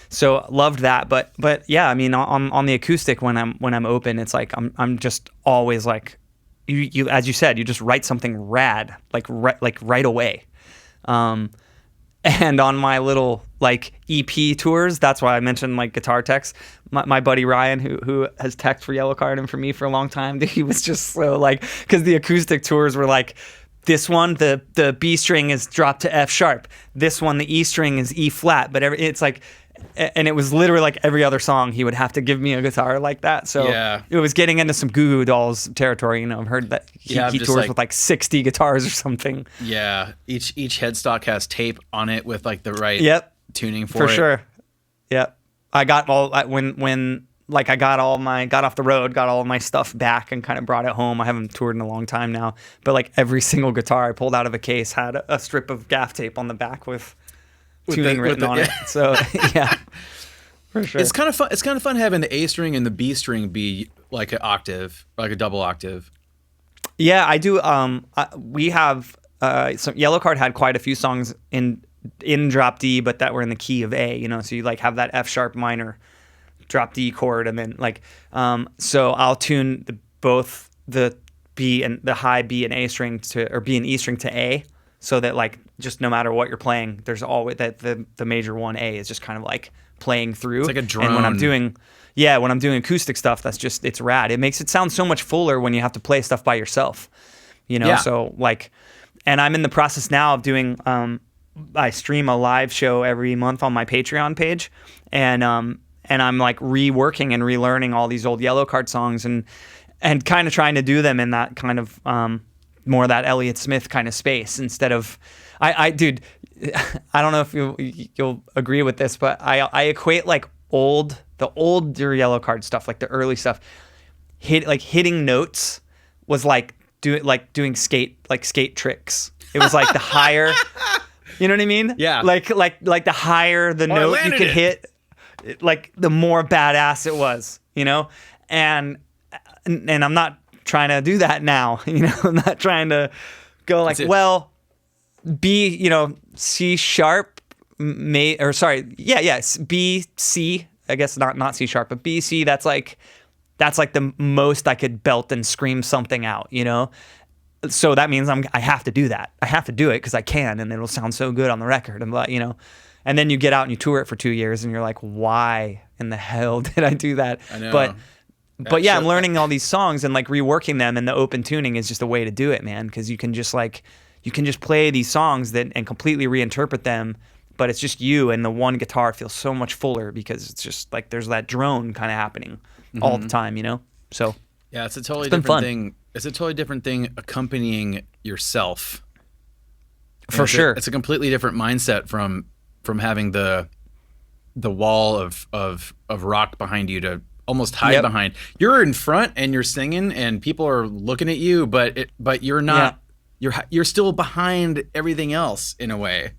So loved that, but yeah, I mean on the acoustic when I'm open, it's like I'm just always like. You as you said, you just write something rad, like right away. And on my little like EP tours, that's why I mentioned like guitar techs. My buddy Ryan, who has teched for Yellowcard and for me for a long time, he was just so like, because the acoustic tours were like, this one the B string is dropped to F sharp. This one the E string is E flat. But it's like. And it was literally like every other song he would have to give me a guitar like that. So it was getting into some Goo Goo Dolls territory. You know, I've heard that he tours with like 60 guitars or something. Yeah, each headstock has tape on it with like the right tuning for it. For sure. Yep. I got all when like I got off the road, got all of my stuff back and kind of brought it home. I haven't toured in a long time now, but like every single guitar I pulled out of a case had a strip of gaff tape on the back with tuning written on it. So yeah, for sure. It's kind of fun. It's kind of fun having the A string and the B string be like an octave, like a double octave. Yeah, I do. We have some Yellowcard had quite a few songs in drop D, but that were in the key of A. You know, so you like have that F sharp minor, drop D chord, and then like so I'll tune both the B and the high B and A string or B and E string to A. So that like just no matter what you're playing, there's always that the major 1A is just kind of like playing through. It's like a drone. And when I'm doing acoustic stuff, it's rad. It makes it sound so much fuller when you have to play stuff by yourself. You know, so like, and I'm in the process now of doing. I stream a live show every month on my Patreon page, and I'm like reworking and relearning all these old Yellowcard songs and kind of trying to do them in that kind of more of that Elliott Smith kind of space instead of, dude, I don't know if you'll agree with this, but I equate like the older Yellowcard stuff, like the early stuff, hitting notes was like doing skate tricks. It was like the higher, you know what I mean? Yeah. Like the higher the note you could hit, like the more badass it was, you know? And I'm not trying to do that now, you know? I'm not trying to go like, well, B, you know, C sharp, B, C, I guess not C sharp, but B, C, that's like the most I could belt and scream something out, you know? So that means I have to do that. I have to do it because I can, and it'll sound so good on the record, and you know. And then you get out and you tour it for 2 years, and you're like, why in the hell did I do that? I know. But yeah, I'm learning all these songs and like reworking them, and the open tuning is just a way to do it, man. Because you can just play these songs and completely reinterpret them, but it's just you, and the one guitar feels so much fuller because it's just like there's that drone kind of happening all the time, you know. So yeah, it's a totally different thing. It's a totally different thing accompanying yourself. For sure, it's a completely different mindset from having the wall of rock behind you to almost hide behind. You're in front and you're singing and people are looking at you, but you're not. You're still behind everything else in a way.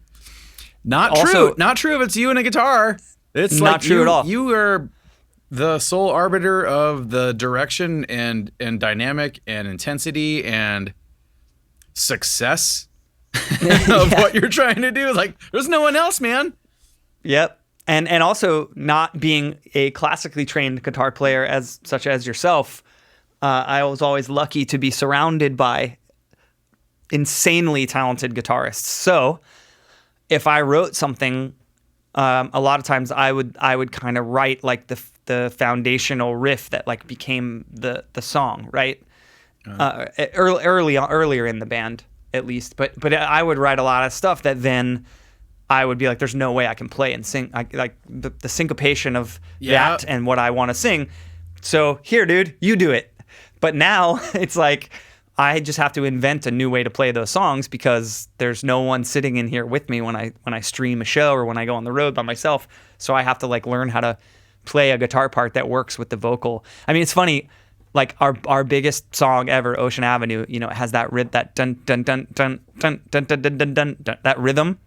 Not true if it's you and a guitar. It's not like true at all. You are the sole arbiter of the direction and dynamic and intensity and success of what you're trying to do. Like, there's no one else, man. Yep. And also not being a classically trained guitar player such as yourself, I was always lucky to be surrounded by insanely talented guitarists. So if I wrote something, a lot of times I would kind of write like the foundational riff that like became the song, right? Earlier in the band, at least. But I would write a lot of stuff that then I would be like, there's no way I can play and sing. Like the syncopation of that and what I want to sing. So here, dude, you do it. But now it's like I just have to invent a new way to play those songs because there's no one sitting in here with me when I stream a show or when I go on the road by myself. So I have to like learn how to play a guitar part that works with the vocal. I mean, it's funny. Like our biggest song ever, Ocean Avenue, you know, it has that that dun dun dun dun dun dun dun dun dun dun, dun that rhythm.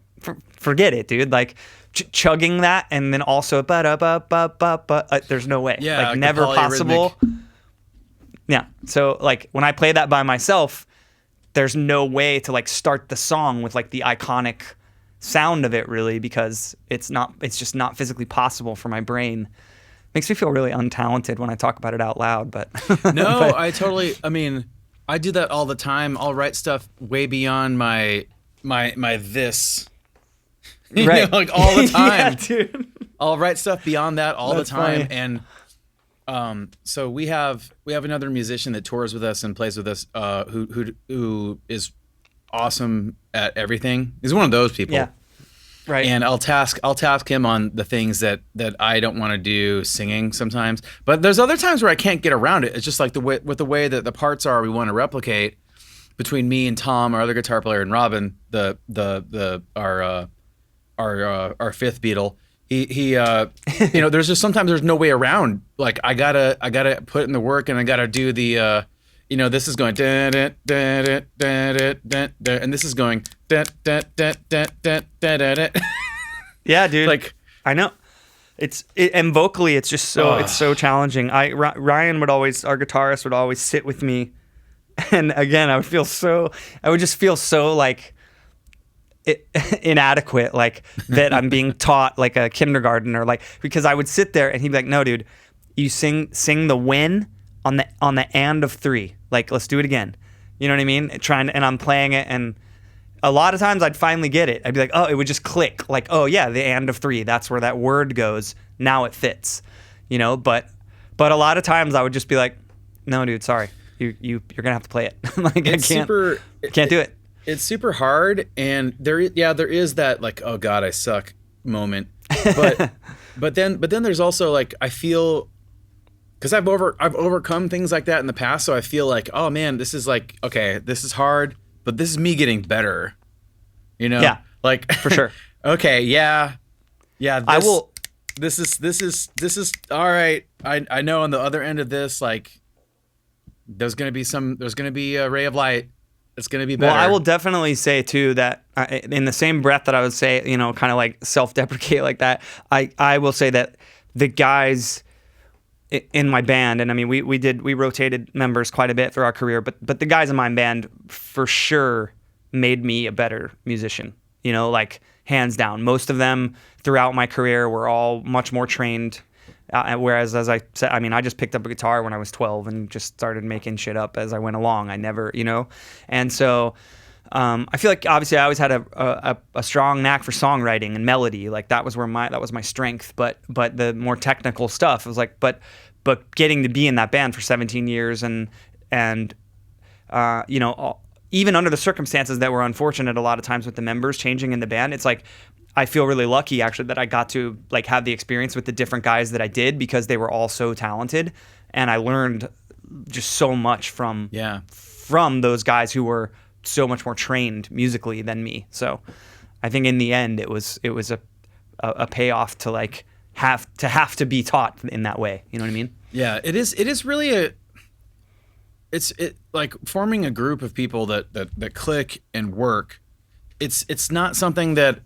Forget it, dude. Like chugging that, and then also there's no way. Yeah, like never possible. Yeah. So like when I play that by myself, there's no way to like start the song with like the iconic sound of it really because it's just not physically possible for my brain. Makes me feel really untalented when I talk about it out loud, but no, I mean, I do that all the time. I'll write stuff way beyond my this. Right. Know, like all the time. Yeah, dude. I'll write stuff beyond that all That's the time. funny. And so we have another musician that tours with us and plays with us who is awesome at everything. He's one of those people. Yeah. Right. And I'll task him on the things that I don't want to do singing sometimes. But there's other times where I can't get around it. It's just like the way that the parts are we want to replicate between me and Tom, our other guitar player, and Robin, our fifth Beatle. He you know, there's just sometimes there's no way around. Like I gotta put in the work and I gotta do the you know, this is going da da da da da da da, and this is going da da da da da da da. Yeah, dude. Like I know. And vocally, it's just so it's so challenging. Ryan would always, our guitarist would always sit with me, and again, I would just feel so like inadequate, like that I'm being taught like a kindergartner, like because I would sit there and he'd be like, "No, dude, you sing the when on the and of three. Like, let's do it again." You know what I mean? And I'm playing it, and a lot of times I'd finally get it. I'd be like, oh, it would just click. Like, oh yeah, the and of three. That's where that word goes. Now it fits. You know, but a lot of times I would just be like, no, dude, sorry. You're gonna have to play it. Like it's can't do it. It's super hard, and there is that like, oh God, I suck moment. But but then there's also like I feel because I've overcome things like that in the past, so I feel like, oh man, this is like, okay, this is hard, but this is me getting better. You know? Yeah. Like For sure. Okay, yeah. I will. This is all right. I know on the other end of this, like, there's gonna be a ray of light. It's gonna be better. Well, I will definitely say too that in the same breath that I would say, you know, kind of like self-deprecate like that, I will say that the guys in my band, and I mean we rotated members quite a bit through our career, but the guys in my band for sure made me a better musician. You know, like hands down. Most of them throughout my career were all much more trained. Whereas, as I said, I mean, I just picked up a guitar when I was 12 and just started making shit up as I went along. I never, you know, and so I feel like obviously I always had a strong knack for songwriting and melody. Like that was my strength. But the more technical stuff was like, but getting to be in that band for 17 years and you know, even under the circumstances that were unfortunate a lot of times with the members changing in the band, it's like I feel really lucky actually that I got to like have the experience with the different guys that I did because they were all so talented, and I learned just so much from those guys who were so much more trained musically than me. So I think in the end it was a payoff to like have to be taught in that way. You know what I mean? Yeah, it is really it's like forming a group of people that click and work. It's not something that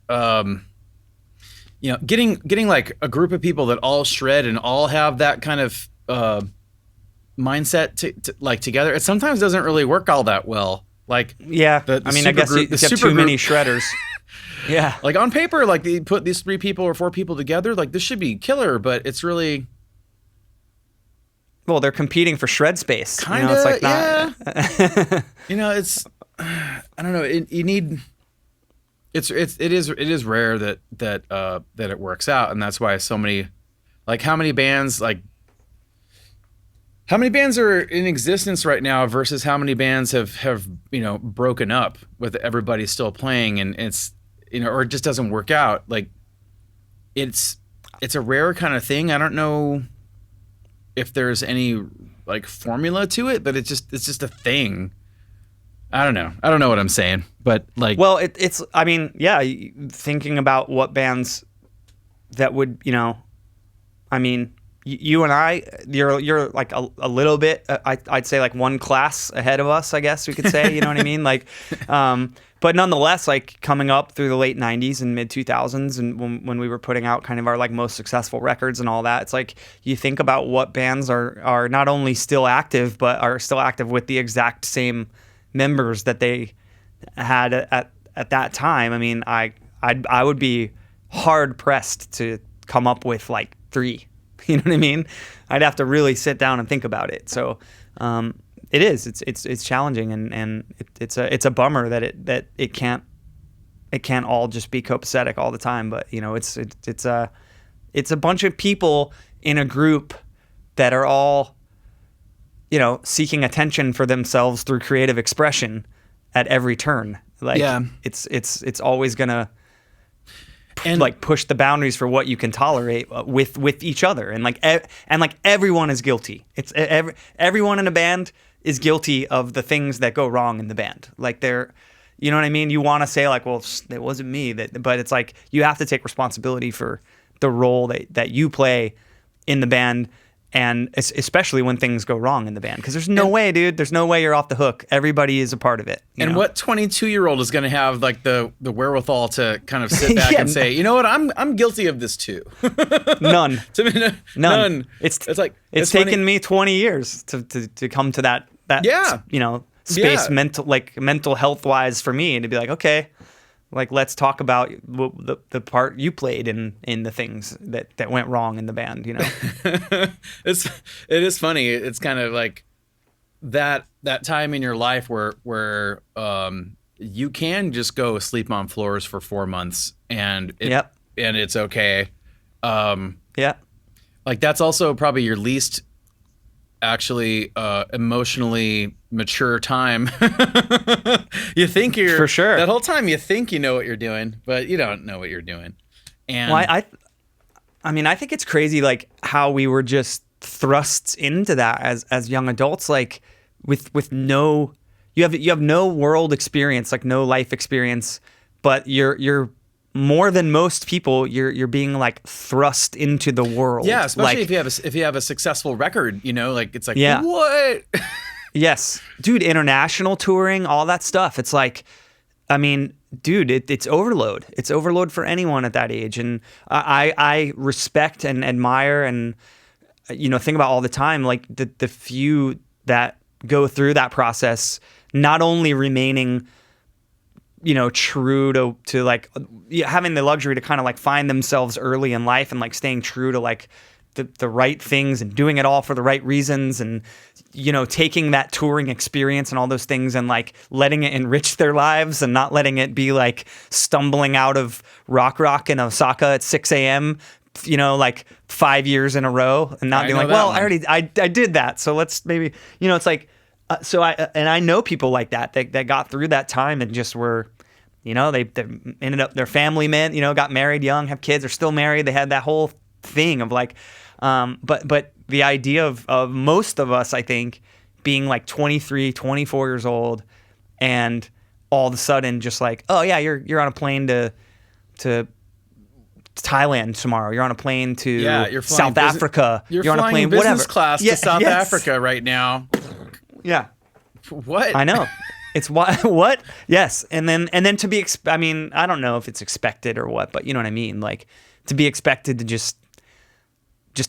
you know, getting like a group of people that all shred and all have that kind of mindset to like together. It sometimes doesn't really work all that well. Like I mean, I guess you have too many shredders. Yeah, like on paper, like they put these 3 people or 4 people together, like this should be killer, but it's really. Well, they're competing for shred space. Kind of, you know, it's like yeah. You know, it's I don't know. You need. It is rare that it works out, and that's why so many, like how many bands are in existence right now versus how many bands have you know broken up with everybody still playing, and it's you know, or it just doesn't work out. Like it's a rare kind of thing. I don't know if there's any like formula to it, but it's just a thing. I don't know what I'm saying, but like, well, it's I mean, yeah, thinking about what bands that would, you know, I mean, you and I, you're like a little bit, I'd say like one class ahead of us, I guess we could say, you know what I mean? Like, but nonetheless, like coming up through the late 90s and mid 2000s, and when we were putting out kind of our like most successful records and all that, it's like you think about what bands are not only still active, but are still active with the exact same members that they had at that time. I mean, I would be hard pressed to come up with like 3. You know what I mean? I'd have to really sit down and think about it. So it's challenging, and it's a bummer that it can't all just be copacetic all the time. But you know, it's a bunch of people in a group that are all, you know, seeking attention for themselves through creative expression at every turn. Like it's always gonna like push the boundaries for what you can tolerate with each other, and like everyone is guilty. It's everyone in a band is guilty of the things that go wrong in the band. Like they're, you know what I mean? You want to say like, well, it wasn't me but it's like you have to take responsibility for the role that you play in the band. And especially when things go wrong in the band, because there's no way, dude. There's no way you're off the hook. Everybody is a part of it. You know? What 22-year-old is going to have like the wherewithal to kind of sit back and say, you know what, I'm guilty of this too. None. None. It's taken me 20 years to come to that you know, space mental health wise for me, and to be like, okay, like let's talk about the part you played in the things that went wrong in the band, you know. It is funny. It's kind of like that time in your life where you can just go sleep on floors for 4 months and it's okay. Like that's also probably your least actually emotionally mature time. You think you're, for sure, that whole time you think you know what you're doing, but you don't know what you're doing. And well, I mean, I think it's crazy like how we were just thrust into that as young adults, like with no, you have no world experience, like no life experience, but you're more than most people, you're being like thrust into the world. Yeah, especially like, if you have a successful record, you know, like it's like Yeah. what? Yes, dude, international touring, all that stuff. It's like, I mean, dude, it's overload. It's overload for anyone at that age. And I respect and admire and, you know, think about all the time, like the few that go through that process, not only remaining, you know, true to like having the luxury to kind of like find themselves early in life and like staying true to like the right things and doing it all for the right reasons, and, you know, taking that touring experience and all those things and like letting it enrich their lives and not letting it be like stumbling out of rock in Osaka at 6 a.m., you know, like 5 years in a row, and not being like, well, I did that. So let's maybe, you know, it's like, I know people like that got through that time and just were, you know, they ended up, their family men, you know, got married young, have kids, are still married. They had that whole thing of like, but the idea of most of us, I think, being like 23, 24 years old, and all of a sudden just like, oh yeah, you're on a plane to Thailand tomorrow. You're on a plane to you're South Africa. You're on a plane, business whatever. class to South Africa right now. Yeah. What? I know. It's what? Yes. And then to be, I mean, I don't know if it's expected or what, but you know what I mean? Like, to be expected to just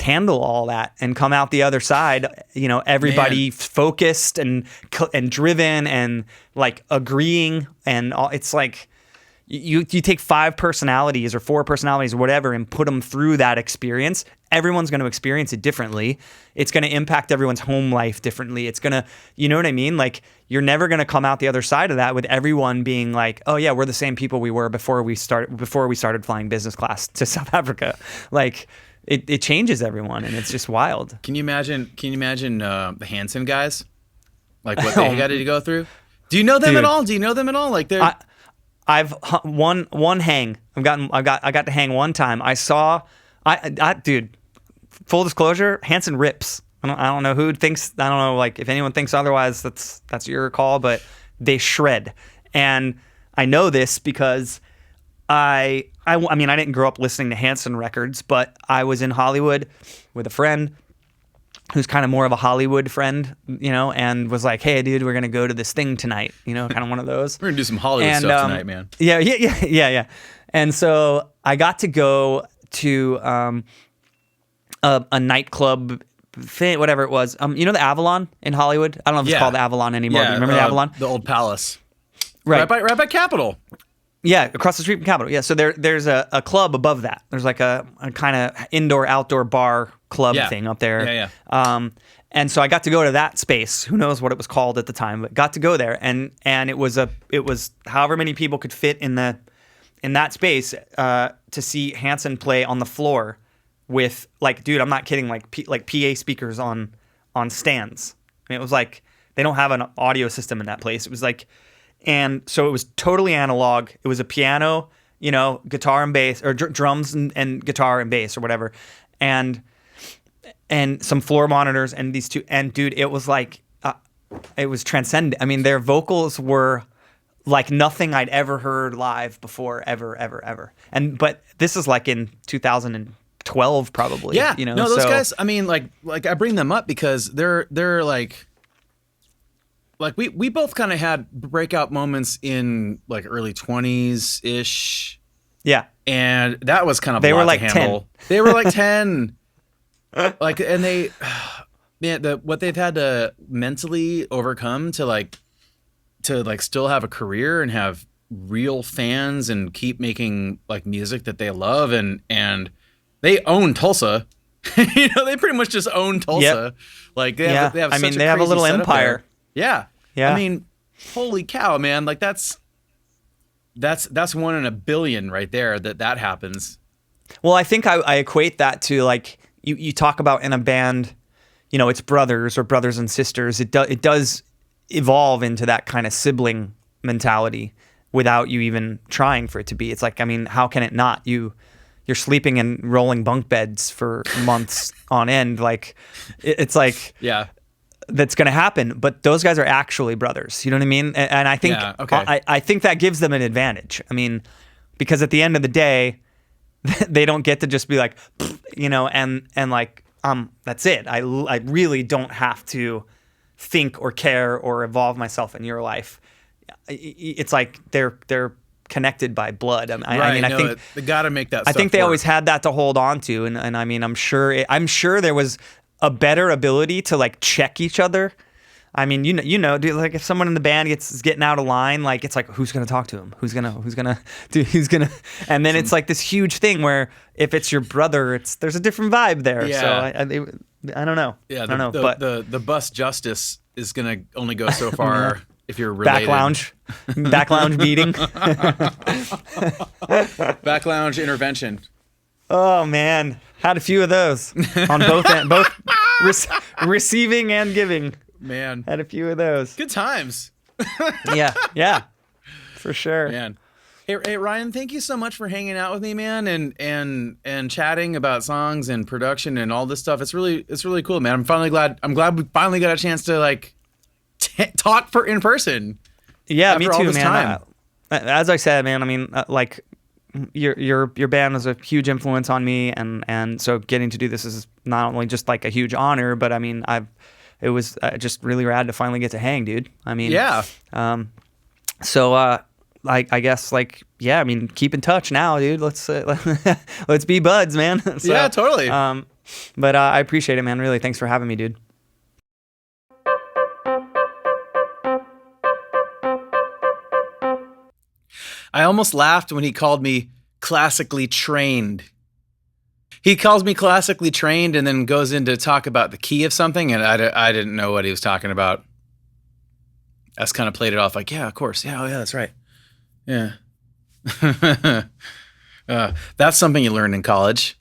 handle all that and come out the other side, you know, everybody focused and driven and like agreeing, and all. It's like you take 5 personalities or 4 personalities or whatever and put them through that experience. Everyone's going to experience it differently. It's going to impact everyone's home life differently. It's going to, you know what I mean? Like, you're never going to come out the other side of that with everyone being like, oh yeah, we're the same people we were before we started flying business class to South Africa. Like, it changes everyone, and it's just wild. Can you imagine the Hanson guys? Like what they got to go through? Do you know them at all? Like they're I've one hang. I got to hang one time. Dude, full disclosure, Hanson rips. I don't know who thinks, I don't know, like if anyone thinks otherwise, that's your call, but they shred. And I know this because I mean, I didn't grow up listening to Hanson records, but I was in Hollywood with a friend who's kind of more of a Hollywood friend, you know, and was like, hey, dude, we're going to go to this thing tonight, you know, kind of one of those. We're going to do some Hollywood stuff tonight, man. Yeah. And so I got to go to a nightclub thing, whatever it was. You know the Avalon in Hollywood? I don't know if it's called the Avalon anymore. Do you remember the Avalon? The old palace. Right by Capitol. Yeah, across the street from Capitol. Yeah, so there's a club above that. There's like a kind of indoor-outdoor bar club thing up there. Yeah. And so I got to go to that space. Who knows what it was called at the time, but got to go there. And it was however many people could fit in that space to see Hanson play on the floor with, like, dude, I'm not kidding, like PA speakers on stands. I mean, it was like they don't have an audio system in that place. It was like, and so it was totally analog. It was a piano, you know, guitar and bass, or drums and guitar and bass or whatever, and some floor monitors and these two. And dude, it was like it was transcendent. I mean, their vocals were like nothing I'd ever heard live before, ever. But this is like in 2012, probably. Yeah, you know, no, those guys. I mean, like I bring them up because they're like we both kind of had breakout moments in like early 20s ish. Yeah, and that was kind of they a lot were like to handle. 10. They were like 10. Like, and they, man, what they've had to mentally overcome to still have a career and have real fans and keep making like music that they love, and they own Tulsa. You know, they pretty much just own Tulsa. Yep. Like they have I mean, such they have a crazy little setup empire. there. Yeah. I mean, holy cow, man! Like that's 1 in a billion right there that happens. Well, I think I equate that to, like, you talk about in a band, you know, it's brothers or brothers and sisters. It does evolve into that kind of sibling mentality without you even trying for it to be. It's like, I mean, how can it not? You you're sleeping in rolling bunk beds for months on end. Like, it's like, Yeah. that's going to happen. But those guys are actually brothers. You know what I mean? And I think, Yeah, okay. I think that gives them an advantage. I mean, because at the end of the day, they don't get to just be like, you know, and like, that's it. I really don't have to think or care or involve myself in your life. It's like they're connected by blood. I mean, I think they got to make that. I think they work. always had that to hold on to, and I mean, I'm sure there was a better ability to like check each other. I mean, you know, dude, like if someone in the band is getting out of line, like it's like, who's gonna talk to him? Who's gonna, and then it's like this huge thing where if it's your brother, there's a different vibe there. Yeah. So I don't know. Yeah, I don't know. But But the bus justice is gonna only go so far if you're related. back lounge meeting. Back lounge intervention. Oh man, had a few of those on both receiving and giving. Man, Had a few of those. good times. Yeah, for sure. Man. Hey Ryan, thank you so much for hanging out with me, man, and chatting about songs and production and all this stuff. It's really cool, man. I'm glad we finally got a chance to like talk in person. Yeah, me after all too, this man. time. As I said, man, I mean, like your band was a huge influence on me, and so getting to do this is not only just like a huge honor, but I mean, it was just really rad to finally get to hang, dude. I mean, Yeah. So I guess like, yeah, I mean, keep in touch now, dude. Let's be buds, man. So, Yeah, totally. But I appreciate it, man. Really, thanks for having me, dude. I almost laughed when he called me classically trained. He calls me classically trained and then goes in to talk about the key of something, and I didn't know what he was talking about. I just kind of played it off like, yeah, of course. Yeah, oh, yeah, that's right. Yeah. That's something you learn in college,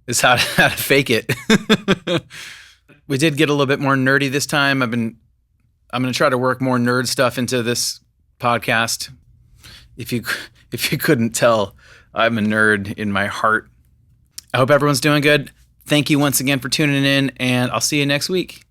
is how to fake it. We did get a little bit more nerdy this time. I'm going to try to work more nerd stuff into this podcast. If you couldn't tell, I'm a nerd in my heart. I hope everyone's doing good. Thank you once again for tuning in, and I'll see you next week.